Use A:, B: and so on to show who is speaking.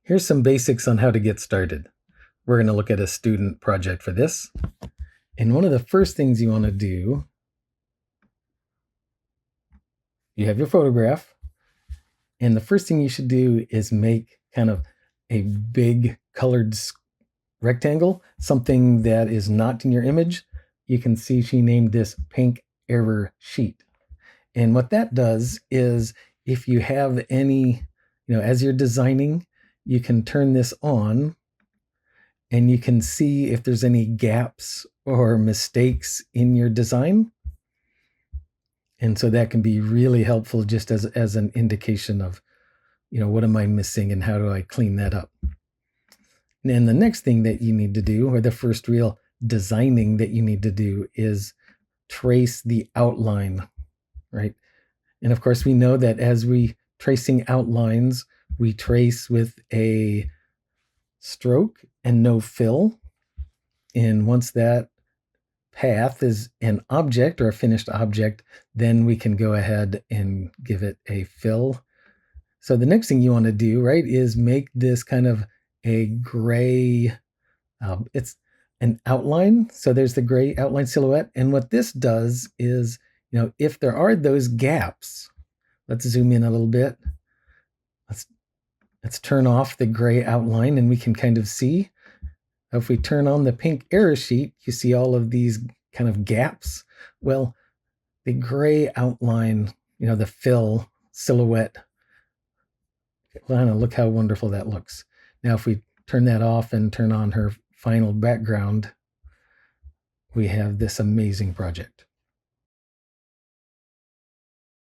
A: Here's some basics on how to get started. We're going to look at a student project for this. And one of the first things you want to do, you have your photograph. And the first thing you should do is make kind of a big colored rectangle, something that is not in your image. You can see she named this pink error sheet. And what that does is if you have any, as you're designing, you can turn this on and you can see if there's any gaps or mistakes in your design. And so that can be really helpful just as an indication of, what am I missing and how do I clean that up? And the next thing that you need to do, or the first real designing that you need to do, is trace the outline, right? And of course, we know that as we tracing outlines, we trace with a stroke and no fill. And once that path is an object or a finished object, then we can go ahead and give it a fill. So the next thing you want to do, right, is make this kind of a gray, it's an outline. So there's the gray outline silhouette. And what this does is, if there are those gaps, let's zoom in a little bit. Let's turn off the gray outline and we can kind of see. If we turn on the pink error sheet, you see all of these kind of gaps. Well, the gray outline, the fill silhouette, look how wonderful that looks. Now, if we turn that off and turn on her final background, we have this amazing project.